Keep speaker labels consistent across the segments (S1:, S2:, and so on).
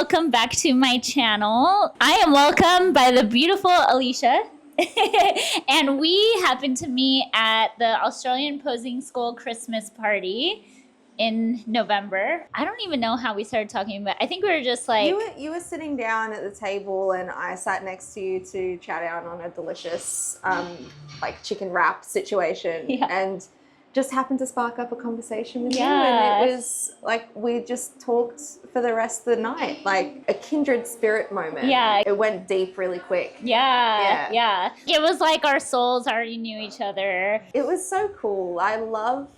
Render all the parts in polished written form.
S1: welcome back to my channel. I am welcomed by the beautiful Alicia. And we happened to meet at the Australian Posing School Christmas party in November. I don't even know how we started talking about. I think we were just like
S2: you were sitting down at the table and I sat next to you to chat out on a delicious like chicken wrap situation, and just happened to spark up a conversation with you, and it was like we just talked for the rest of the night, like a kindred spirit moment.
S1: Yeah,
S2: it went deep really quick.
S1: Yeah. It was like our souls already knew each other.
S2: It was so cool. I love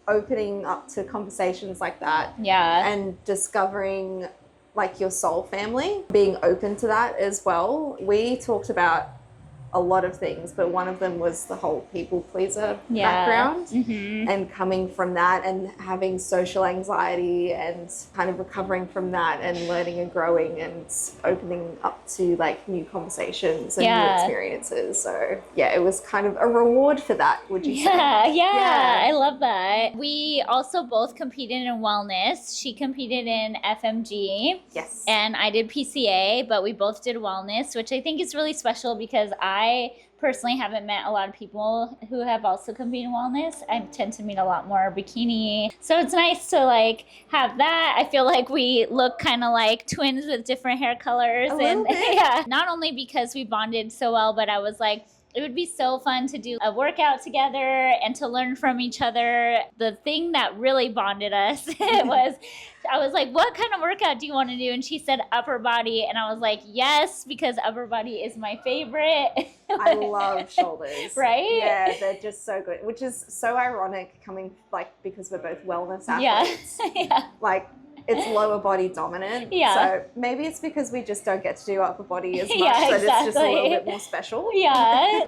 S2: opening up to conversations like that, and discovering like your soul family, being open to that as well. We talked about a lot of things, but one of them was the whole people pleaser background, and coming from that and having social anxiety and kind of recovering from that and learning and growing and opening up to like new conversations and new experiences. So yeah, it was kind of a reward for that, would you say?
S1: Yeah, I love that. We also both competed in wellness. She competed in FMG.
S2: Yes.
S1: And I did PCA, but we both did wellness, which I think is really special because I personally haven't met a lot of people who have also competed in wellness. I tend to meet a lot more bikini. So it's nice to like have that. I feel like we look kind of like twins with different hair colors. Not only because we bonded so well, but I was like, it would be so fun to do a workout together and to learn from each other. The thing that really bonded us I was like, what kind of workout do you want to do? And she said upper body. And I was like, yes, because upper body is my favorite.
S2: I love shoulders.
S1: Right?
S2: Yeah, they're just so good, which is so ironic coming like because we're both wellness athletes. Like it's lower body dominant. So maybe it's because we just don't get to do upper body as much that it's just a little bit more special.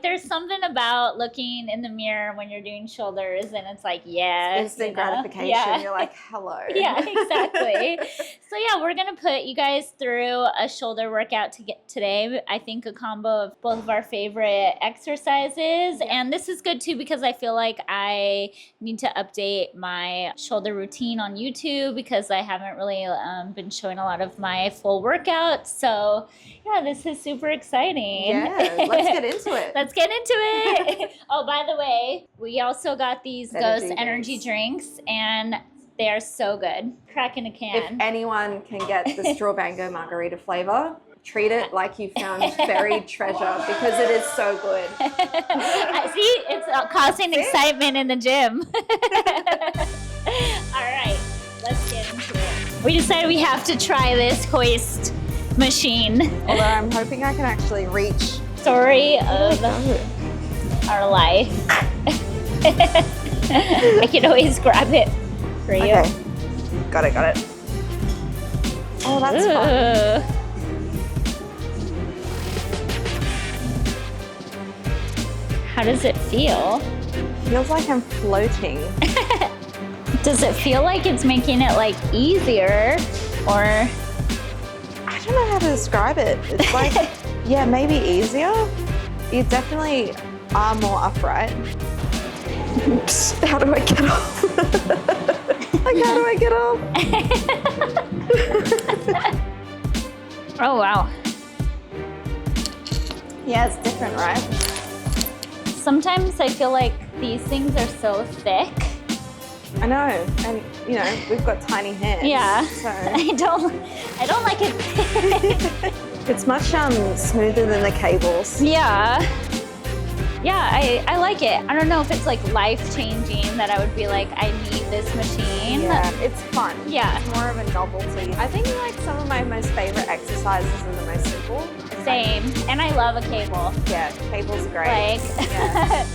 S1: There's something about looking in the mirror when you're doing shoulders and it's like,
S2: instant gratification. You're like, hello.
S1: Exactly. So yeah, we're going to put you guys through a shoulder workout today. I think a combo of both of our favorite exercises. And this is good too because I feel like I need to update my shoulder routine on YouTube because I haven't really been showing a lot of my full workouts. So yeah, this is super exciting.
S2: Yeah, let's get into it.
S1: Let's get into it. Oh, by the way, we also got these Ghost energy drinks and they are so good. Cracking a can.
S2: If anyone can get the straw mango margarita flavor, treat it like you found buried treasure because it is so good.
S1: I see, it's causing excitement in the gym. All right, let's get into it. We decided we have to try this hoist machine.
S2: Although I'm hoping I can actually reach.
S1: Story of our life. I can always grab it for you.
S2: Okay, got it. Oh, that's fun.
S1: How does it feel?
S2: Feels like I'm floating.
S1: Does it feel like it's making it like easier or?
S2: I don't know how to describe it. It's like, yeah, maybe easier. You definitely are more upright. Oops, how do I get off? Like, how do I get off?
S1: Oh, wow.
S2: Yeah, it's different, right?
S1: Sometimes I feel like these things are so thick.
S2: I know, and you know, we've got tiny hands.
S1: Yeah,
S2: so.
S1: I don't like it.
S2: It's much smoother than the cables.
S1: Yeah, I like it. I don't know if it's like life-changing that I would be like, I need this machine.
S2: Yeah, it's fun.
S1: Yeah.
S2: It's more of a novelty. I think like some of my most favorite exercises are the most simple.
S1: Same, and I love a cable.
S2: Yeah, cables are great.
S1: Like,
S2: yeah.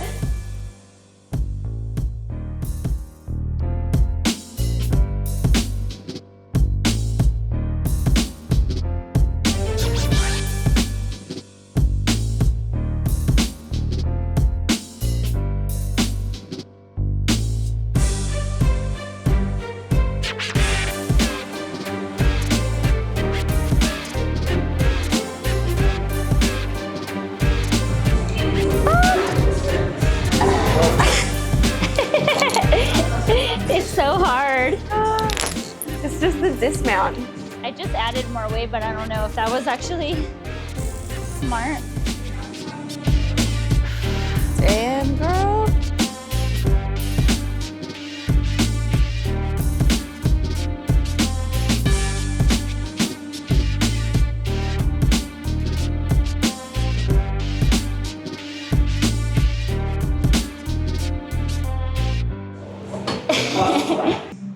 S1: it's so hard.
S2: It's just the dismount.
S1: I just added more weight, but I don't know if that was actually smart.
S2: Damn, girl.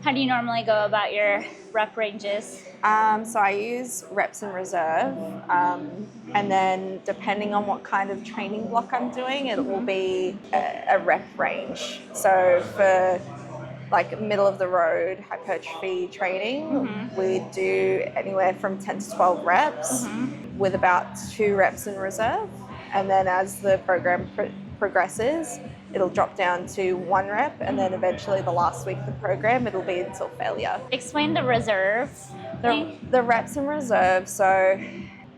S1: How do you normally go about your rep ranges?
S2: So I use reps in reserve, and then depending on what kind of training block I'm doing, it will be a rep range. So for like middle of the road hypertrophy training, we do anywhere from 10 to 12 reps with about 2 reps in reserve. And then as the program progresses, it'll drop down to 1 rep, and then eventually the last week of the program, it'll be until failure.
S1: Explain the reserve thing.
S2: The reps in reserve, so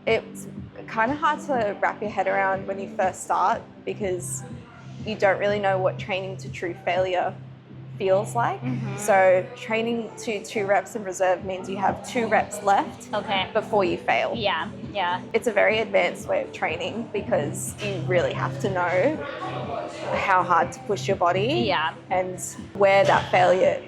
S2: it's kind of hard to wrap your head around when you first start because you don't really know what training to true failure feels like. So training to 2 reps in reserve means you have 2 reps left before you fail.
S1: Yeah.
S2: It's a very advanced way of training because you really have to know how hard to push your body and where that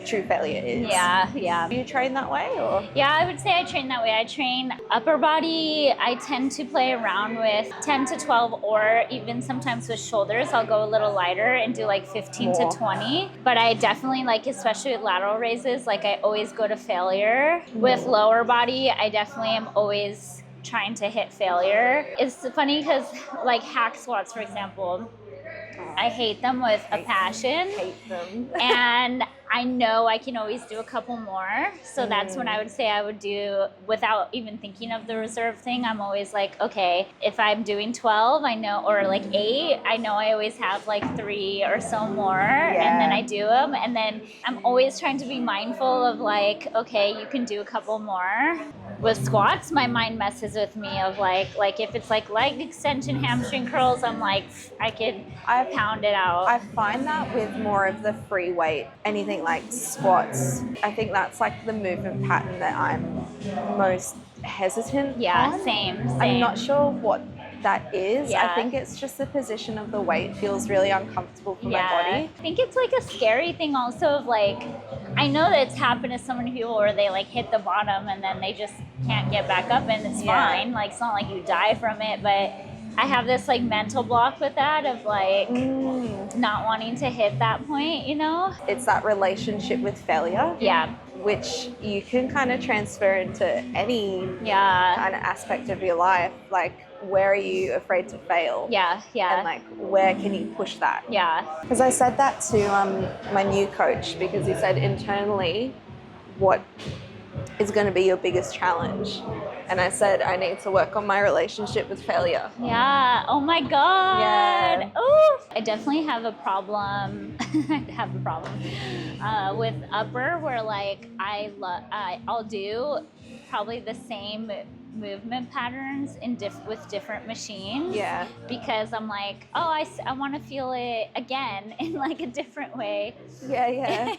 S2: true failure is.
S1: Yeah.
S2: Do you train that way or?
S1: Yeah, I would say I train that way. I train upper body. I tend to play around with 10 to 12 or even sometimes with shoulders. I'll go a little lighter and do like 15 to 20. But I definitely like, especially with lateral raises, like I always go to failure. With lower body, I definitely am always trying to hit failure. It's funny because like hack squats, for example, I hate them with a passion.
S2: Hate them.
S1: And I know I can always do a couple more. So that's when I would say I would do, without even thinking of the reserve thing, I'm always like, okay, if I'm doing 12, I know, or like 8, I know I always have like 3 or so more. And then I do them. And then I'm always trying to be mindful of like, okay, you can do a couple more. With squats, my mind messes with me of like if it's like leg extension, hamstring curls, I'm like, I pound it out.
S2: I find that with more of the free weight, anything like squats, I think that's like the movement pattern that I'm most hesitant on.
S1: Same.
S2: I'm not sure what that is.
S1: Yeah.
S2: I think it's just the position of the weight feels really uncomfortable for my body.
S1: I think it's like a scary thing also of like, I know that it's happened to so many people where they like hit the bottom and then they just can't get back up and it's fine. Like it's not like you die from it, but I have this like mental block with that of like not wanting to hit that point, you know?
S2: It's that relationship with failure.
S1: Yeah.
S2: Which you can kind of transfer into any kind of aspect of your life. Like, where are you afraid to fail?
S1: Yeah.
S2: And like, where can you push that?
S1: Yeah.
S2: Because I said that to my new coach because he said internally, what is going to be your biggest challenge? And I said, I need to work on my relationship with failure.
S1: Yeah. Oh my God.
S2: Yeah.
S1: Oh, I definitely have a problem. With upper where like I'll do probably the same movement patterns with different machines.
S2: Yeah.
S1: Because I'm like, oh, I want to feel it again in like a different way.
S2: Yeah.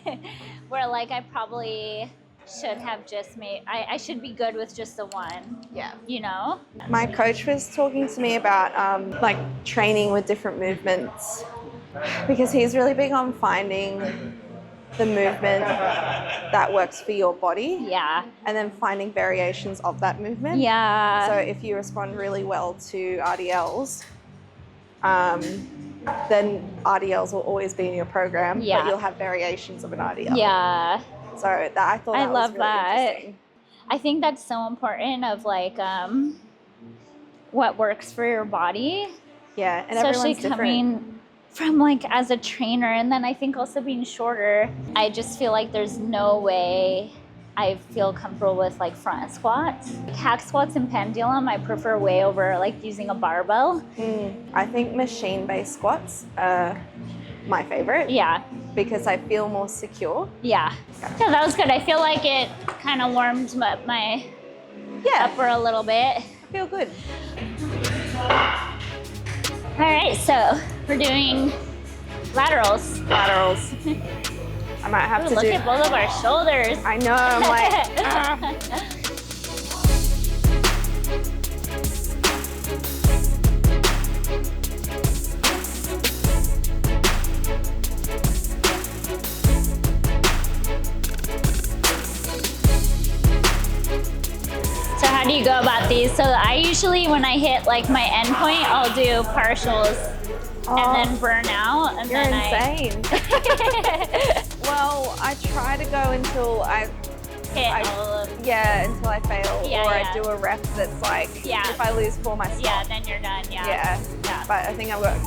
S1: Where like I probably should have just I should be good with just the one.
S2: Yeah.
S1: You know?
S2: My coach was talking to me about like training with different movements because he's really big on finding the movement that works for your body.
S1: Yeah.
S2: And then finding variations of that movement.
S1: Yeah.
S2: So if you respond really well to RDLs, then RDLs will always be in your program, but you'll have variations of an RDL.
S1: Yeah.
S2: So I thought that was really interesting.
S1: I think that's so important of like what works for your body.
S2: Yeah, and
S1: especially
S2: everyone's different.
S1: Coming from like as a trainer, and then I think also being shorter, I just feel like there's no way I feel comfortable with like front squats. Hack squats and pendulum, I prefer way over like using a barbell.
S2: I think machine-based squats are my favorite.
S1: Yeah.
S2: Because I feel more secure.
S1: Yeah. Yeah, that was good. I feel like it kind of warmed up my upper a little bit.
S2: I feel good.
S1: All right, so we're doing laterals.
S2: I might have to
S1: look at both of our shoulders.
S2: I know, I'm like,
S1: these. So I usually, when I hit like my end point, I'll do partials and then burn out. And
S2: you're insane. Well, I try to go until I
S1: hit all of them.
S2: Yeah, until I fail.
S1: Yeah,
S2: I do a rep that's like, if I lose form, I stop.
S1: Yeah, then you're done. Yeah.
S2: But I think I've got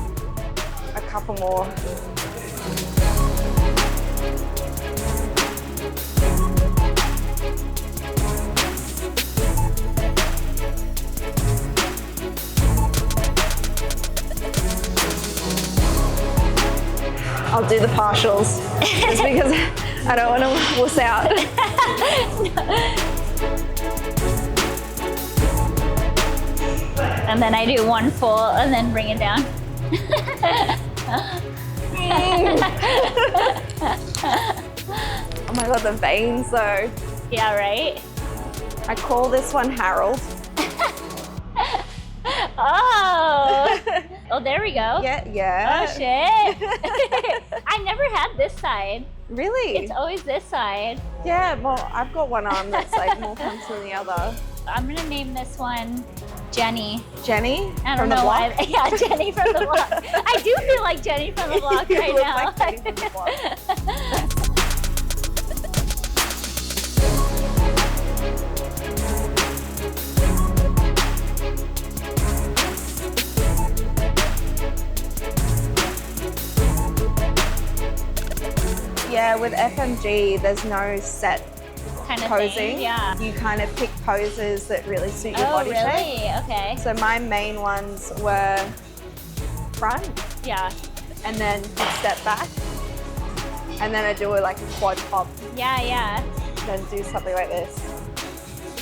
S2: a couple more. I'll do the partials just because I don't want to wuss out.
S1: And then I do one full and then bring it down.
S2: Oh my god, the veins though.
S1: Yeah, right?
S2: I call this one Harold.
S1: Oh! Oh, there we go.
S2: Yeah.
S1: Oh, shit. I never had this side.
S2: Really?
S1: It's always this side.
S2: Yeah, well, I've got one arm that's like more pumps than the other.
S1: I'm gonna name this one Jenny.
S2: Jenny?
S1: I don't know why. Yeah, Jenny from the block. I do feel like Jenny from the block right now.
S2: Like Jenny from the block. Yeah, with FMG, there's no set
S1: kind of
S2: posing.
S1: Thing, yeah.
S2: You kind of pick poses that really suit your body shape.
S1: Oh, really? Okay.
S2: So my main ones were front.
S1: Yeah.
S2: And then step back. And then I do like a quad hop.
S1: Yeah.
S2: Then do something like this.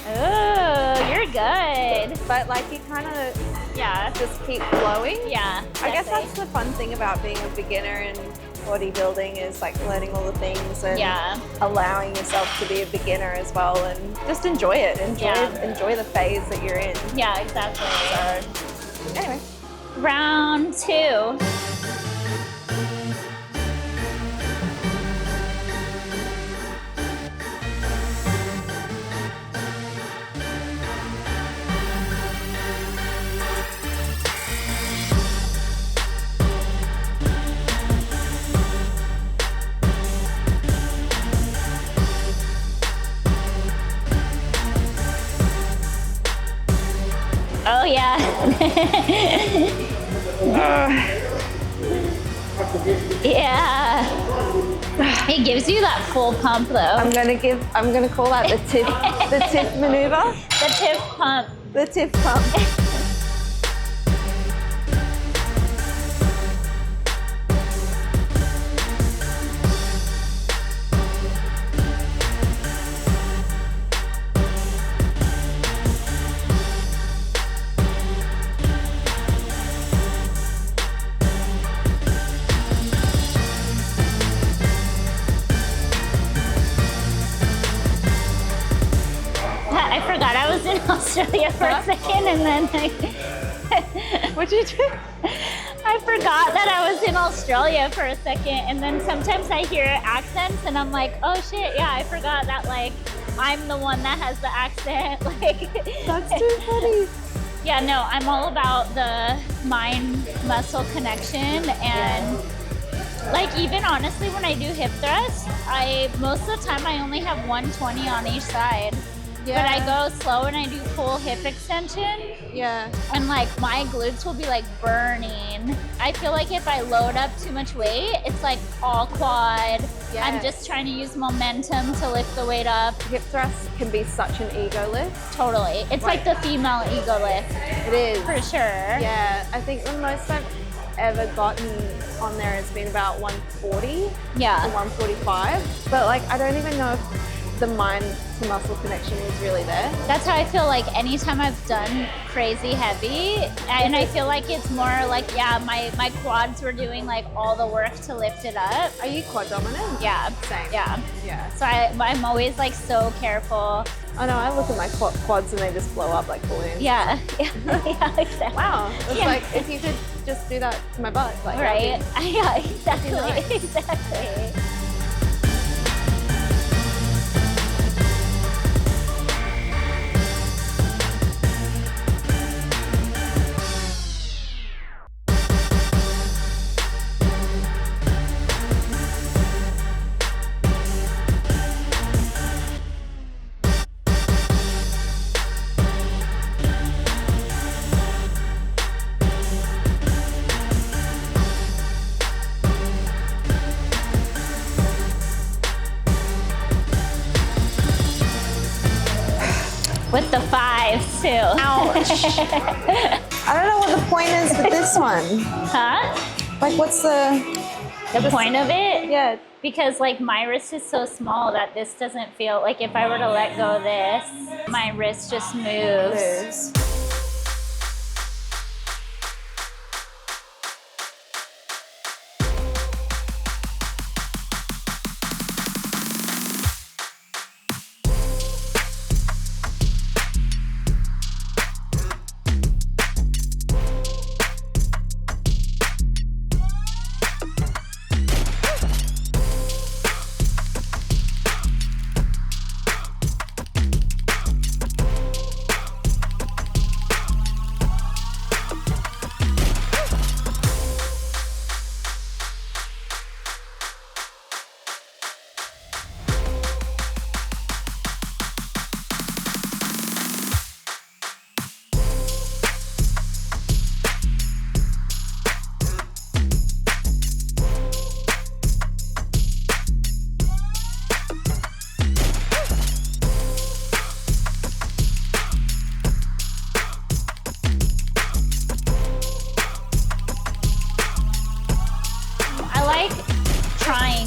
S1: Oh, you're good.
S2: But like you kind of just keep flowing.
S1: Yeah.
S2: I guess that's the fun thing about being a beginner in bodybuilding is like learning all the things and allowing yourself to be a beginner as well and just enjoy it. Enjoy the phase that you're in.
S1: Yeah, exactly.
S2: So anyway.
S1: Round 2. Oh yeah. Yeah. It gives you that full pump though.
S2: I'm gonna call that the tip maneuver.
S1: The tip pump.
S2: The tip pump.
S1: I forgot I was in Australia for a second and then
S2: What'd you do?
S1: I forgot that I was in Australia for a second and then sometimes I hear accents and I'm like, oh shit, yeah, I forgot that like I'm the one that has the accent. Like
S2: That's too funny.
S1: Yeah, no, I'm all about the mind-muscle connection and like even honestly when I do hip thrusts, most of the time I only have 120 on each side. Yeah. But I go slow and I do full hip extension.
S2: Yeah.
S1: And like my glutes will be like burning. I feel like if I load up too much weight, it's like all quad. Yes. I'm just trying to use momentum to lift the weight up.
S2: Hip thrusts can be such an ego lift.
S1: Totally. It's like the female ego lift.
S2: It is.
S1: For sure.
S2: Yeah. I think the most I've ever gotten on there has been about 140.
S1: Yeah.
S2: Or 145. But like I don't even know if the mind to muscle connection is really there.
S1: That's how I feel like anytime I've done crazy heavy, and I feel like it's more like, yeah, my quads were doing like all the work to lift it up.
S2: Are you quad dominant?
S1: Yeah.
S2: Same.
S1: Yeah.
S2: Yeah.
S1: So I'm always like so careful.
S2: I know, I look at my quads and they just blow up like balloons.
S1: Yeah. Yeah, exactly.
S2: Wow. It's like if you could just do that to my butt. Like,
S1: right. Yeah, exactly.
S2: Nice.
S1: Exactly. With the 5s too.
S2: Ouch. I don't know what the point is with this one.
S1: Huh?
S2: Like, what's the
S1: point of it?
S2: Yeah.
S1: Because like my wrist is so small that this doesn't feel like if I were to let go of this, my wrist just moves.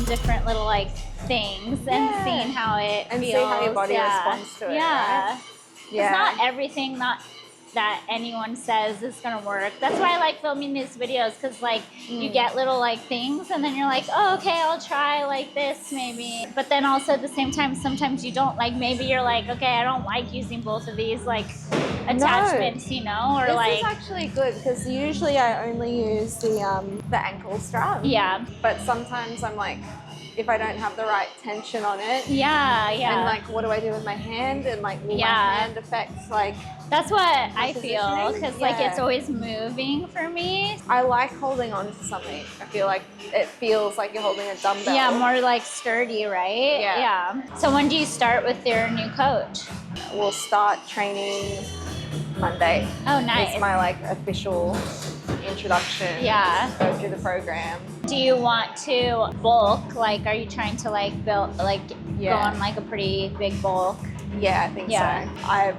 S1: Different little like things and seeing how it feels.
S2: See how your body responds to it.
S1: Yeah.
S2: Right?
S1: It's not everything that anyone says is gonna work. That's why I like filming these videos, because like you get little like things and then you're like, oh, okay, I'll try like this maybe. But then also at the same time, sometimes you don't, like maybe you're like, okay, I don't like using both of these like attachments, you know, or
S2: this is actually good, because usually I only use the ankle strap.
S1: Yeah.
S2: But sometimes I'm like, if I don't have the right tension on it.
S1: Yeah, yeah.
S2: And like, what do I do with my hand? And like, will my hand affects like.
S1: That's what I feel, because like it's always moving for me.
S2: I like holding on to something. I feel like it feels like you're holding a dumbbell.
S1: Yeah, more like sturdy, right? Yeah. So when do you start with your new coach?
S2: We'll start training Monday.
S1: Oh, nice.
S2: It's my like official introduction.
S1: Yeah.
S2: Go through the program.
S1: Do you want to bulk? Like, are you trying to like build, like go on like a pretty big bulk?
S2: Yeah, I think so. I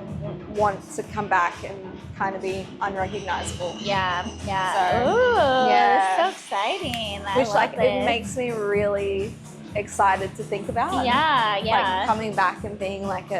S2: want to come back and kind of be unrecognizable.
S1: Yeah, yeah.
S2: So,
S1: ooh, it's so exciting. I love
S2: it makes me really excited to think about.
S1: Yeah, yeah.
S2: Like coming back and being like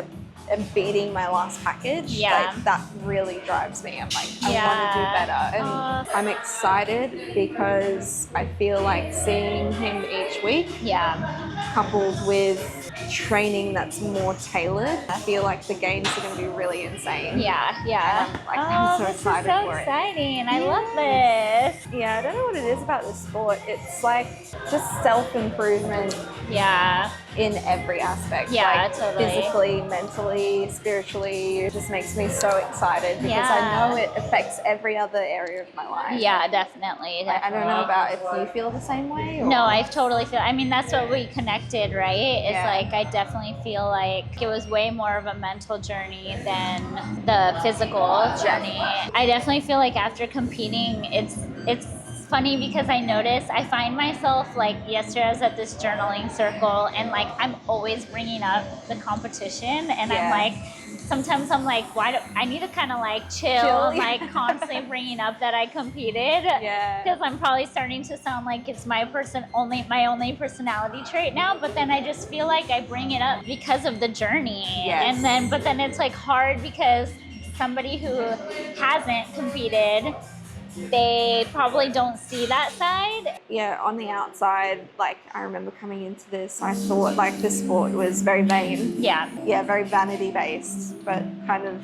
S2: and beating my last package.
S1: Yeah.
S2: Like that really drives me. I'm like, I want to do better. And I'm excited because I feel like seeing him each week.
S1: Yeah.
S2: Coupled with training that's more tailored, I feel like the gains are going to be really insane.
S1: Yeah, yeah.
S2: And I'm so excited
S1: this is so
S2: for
S1: exciting. I love this.
S2: Yeah, I don't know what it is about this sport. It's like just self-improvement.
S1: Yeah.
S2: In every aspect.
S1: Yeah,
S2: like
S1: totally.
S2: Physically, mentally, spiritually. It just makes me so excited because I know it affects every other area of my life.
S1: Yeah, definitely.
S2: Like, I don't know about if you feel the same way. Or...
S1: No, I totally feel. I mean, that's what we connected, right? It's like I definitely feel like it was way more of a mental journey than the physical journey. I definitely feel like after competing, it's funny because I find myself like yesterday I was at this journaling circle and like I'm always bringing up the competition and I'm like sometimes I'm like why do I need to kind of like chill and like constantly bringing up that I competed because I'm probably starting to sound like it's my only personality trait now, but then I just feel like I bring it up because of the journey and but then it's like hard because somebody who hasn't competed, they probably don't see that side.
S2: Yeah, on the outside, like I remember coming into this, I thought like the sport was very vain. Yeah. Yeah, very vanity based, but kind of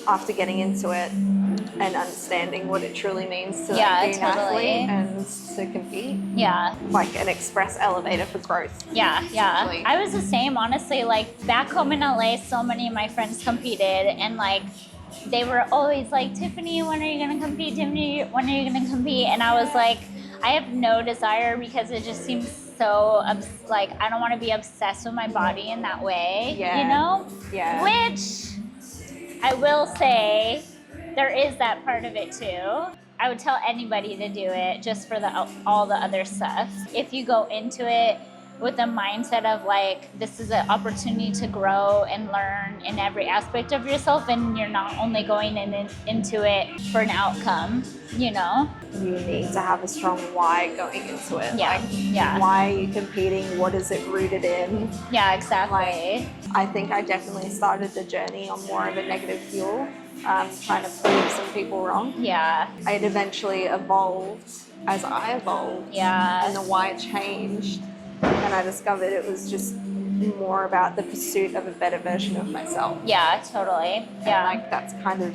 S2: after getting into it and understanding what it truly means to like, be an athlete and to compete. Yeah. Like an express elevator for growth.
S1: Yeah, yeah. I was the same, honestly. Like back home in LA, so many of my friends competed and like they were always like, Tiffany, when are you going to compete? Tiffany, when are you going to compete? And I was like, I have no desire because it just seems so, like, I don't want to be obsessed with my body in that way, you know? Yeah. Which I will say, there is that part of it too. I would tell anybody to do it just for all the other stuff. If you go into it with a mindset of like, this is an opportunity to grow and learn in every aspect of yourself, and you're not only going into it for an outcome, you know?
S2: You need to have a strong why going into it.
S1: Yeah.
S2: Like, why are you competing? What is it rooted in?
S1: Yeah, exactly.
S2: Like, I think I definitely started the journey on more of a negative fuel, trying to prove some people wrong.
S1: Yeah.
S2: It eventually evolved as I evolved.
S1: Yeah.
S2: And the why changed. And I discovered it was just more about the pursuit of a better version of myself.
S1: Yeah, totally. Yeah.
S2: And like, that's kind of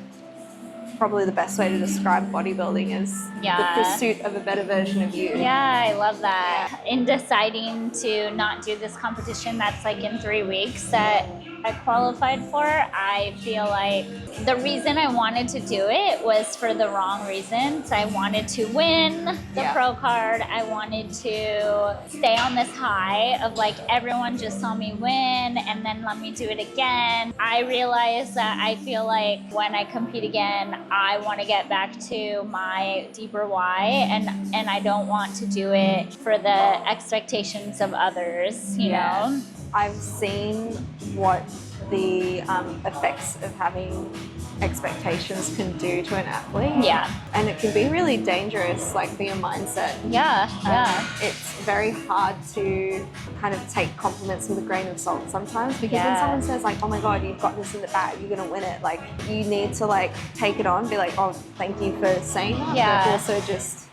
S2: probably the best way to describe bodybuilding is the pursuit of a better version of you.
S1: Yeah, I love that. In deciding to not do this competition that's like in 3 weeks that I qualified for, I feel like the reason I wanted to do it was for the wrong reasons. I wanted to win the pro card. I wanted to stay on this high of like, everyone just saw me win and then let me do it again. I realized that I feel like when I compete again, I want to get back to my deeper why, and I don't want to do it for the expectations of others, you know?
S2: I've seen what the effects of having expectations can do to an athlete.
S1: Yeah.
S2: And it can be really dangerous, like for your mindset.
S1: Yeah,
S2: It's very hard to kind of take compliments with a grain of salt sometimes, because when someone says like, oh my God, you've got this in the bag, you're gonna win it. Like, you need to like take it on, be like, oh, thank you for saying that. But also just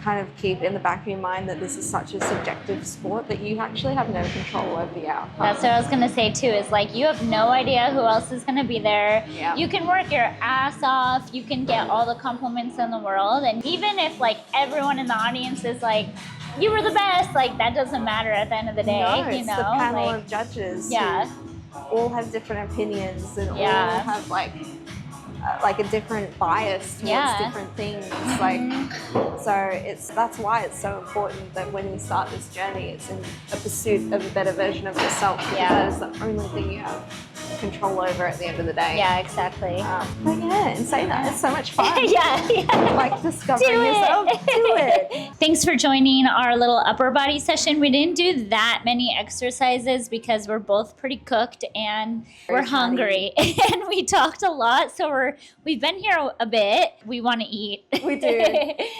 S2: kind of keep in the back of your mind that this is such a subjective sport that you actually have no control over the outcome.
S1: That's what I was going to say too, is like, you have no idea who else is going to be there.
S2: Yeah.
S1: You can work your ass off, you can get all the compliments in the world, and even if like everyone in the audience is like, you were the best, like that doesn't matter at the end of the day.
S2: No,
S1: you
S2: it's
S1: know,
S2: the panel
S1: like,
S2: of judges
S1: yeah,
S2: who all have different opinions and all
S1: Yeah.
S2: have like a different bias towards
S1: Yeah.
S2: different things. Like, so that's why it's so important that when you start this journey, it's in a pursuit of a better version of yourself, because that is the only thing you have control over at the end of the day.
S1: yeah, exactly.
S2: But yeah, and say that, it's so much fun.
S1: yeah.
S2: Like discovering
S1: Do it.
S2: yourself. Do it.
S1: Thanks for joining our little upper body session. We didn't do that many exercises because we're both pretty cooked and we're hungry and we talked a lot. So we've been here a bit. We want to eat.
S2: We do.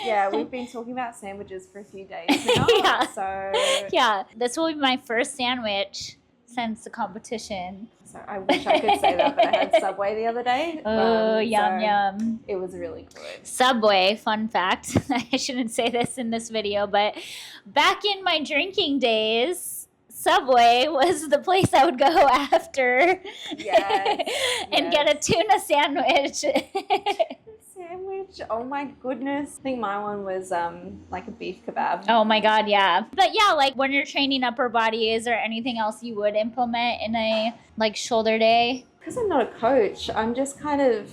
S2: Yeah, we've been talking about sandwiches for a few days now.
S1: Yeah.
S2: So
S1: yeah, this will be my first sandwich since the competition.
S2: So I wish I could say that, but I had Subway the other day.
S1: Oh, yum, yum.
S2: It was really good.
S1: Subway, fun fact. I shouldn't say this in this video, but back in my drinking days, Subway was the place I would go after.
S2: Yes.
S1: and get a tuna sandwich.
S2: Sandwich, oh my goodness. I think my one was like a beef kebab.
S1: Oh my God, yeah. But yeah, like when you're training upper body, is there anything else you would implement in a like shoulder day?
S2: Because I'm not a coach, I'm just kind of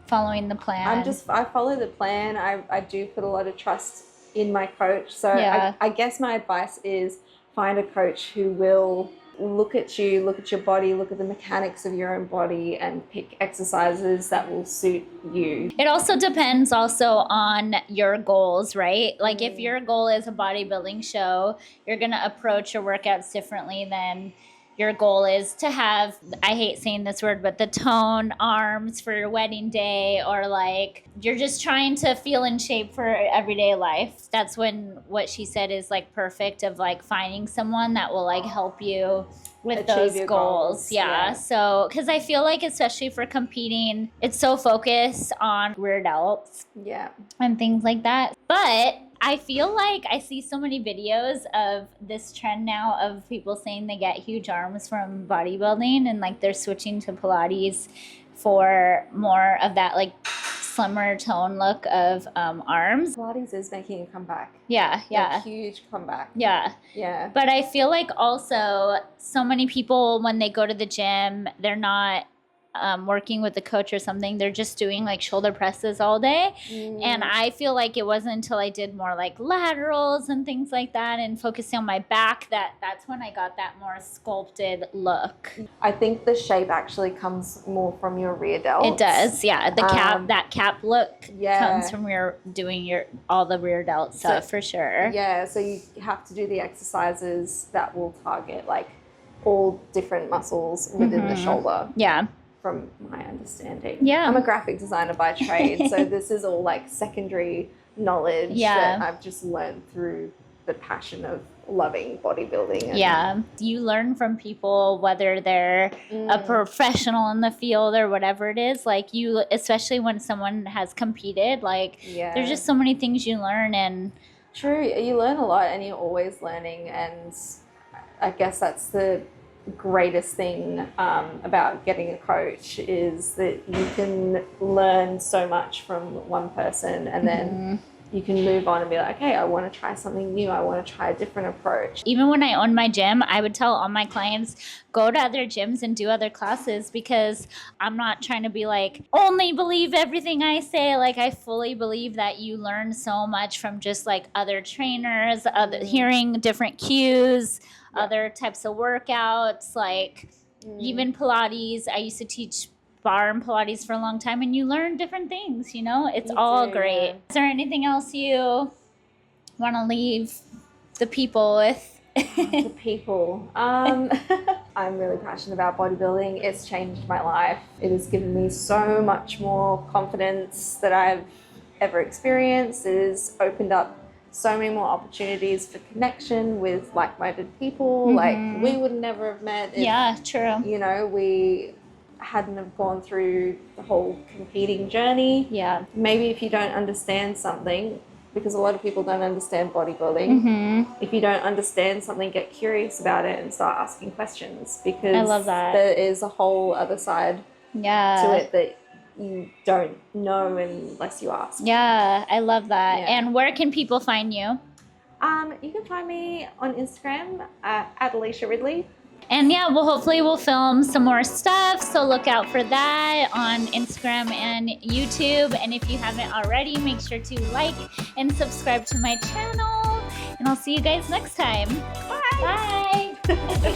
S1: following the plan.
S2: I follow the plan. I do put a lot of trust in my coach. So
S1: Yeah.
S2: I guess my advice is find a coach who will look at you, look at your body, look at the mechanics of your own body, and pick exercises that will suit you.
S1: It also depends also on your goals, right? Like if your goal is a bodybuilding show, you're going to approach your workouts differently than your goal is to have, I hate saying this word, but the tone arms for your wedding day, or like you're just trying to feel in shape for everyday life. That's when what she said is like perfect, of like finding someone that will like help you with
S2: Achieve
S1: those
S2: your
S1: goals. Yeah. So, because I feel like especially for competing, it's so focused on rear delts
S2: Yeah.
S1: and things like that. But I feel like I see so many videos of this trend now of people saying they get huge arms from bodybuilding, and like they're switching to Pilates for more of that like slimmer tone look of arms.
S2: Pilates is making a comeback.
S1: Yeah, yeah.
S2: A huge comeback.
S1: Yeah.
S2: Yeah.
S1: But I feel like also so many people, when they go to the gym, they're not working with a coach or something, they're just doing like shoulder presses all day. And I feel like it wasn't until I did more like laterals and things like that and focusing on my back that's when I got that more sculpted look.
S2: I think the shape actually comes more from your rear delts.
S1: It does, yeah. The cap, that cap look comes from doing all the rear delt stuff, for sure.
S2: Yeah, so you have to do the exercises that will target like all different muscles within the shoulder.
S1: Yeah.
S2: From my understanding.
S1: Yeah.
S2: I'm a graphic designer by trade, so this is all like secondary knowledge that I've just learned through the passion of loving bodybuilding.
S1: You learn from people, whether they're a professional in the field or whatever it is, like you, especially when someone has competed, like there's just so many things you learn. And
S2: true, you learn a lot and you're always learning, and I guess that's the greatest thing about getting a coach, is that you can learn so much from one person, and then you can move on and be like, okay, I want to try something new. I want to try a different approach.
S1: Even when I owned my gym, I would tell all my clients, go to other gyms and do other classes, because I'm not trying to be like, only believe everything I say. Like, I fully believe that you learn so much from just like other trainers, hearing different cues, other types of workouts, like even Pilates. I used to teach bar and Pilates for a long time, and you learn different things, you know? It's all great. Yeah. Is there anything else you want to leave the people with?
S2: The people. I'm really passionate about bodybuilding. It's changed my life. It has given me so much more confidence that I've ever experienced. It has opened up so many more opportunities for connection with like-minded people. Like, we would never have met if,
S1: true.
S2: You know, we hadn't have gone through the whole competing journey. Yeah. Maybe if you don't understand something, because a lot of people don't understand bodybuilding. If you don't understand something, get curious about it and start asking questions, because
S1: I love that.
S2: There is a whole other side to it that you don't know unless you ask.
S1: Yeah, I love that. And where can people find you?
S2: You can find me on Instagram at Alicia Ridley.
S1: And hopefully we'll film some more stuff, so look out for that on Instagram and YouTube. And if you haven't already, make sure to like and subscribe to my channel. And I'll see you guys next time. Bye. Bye.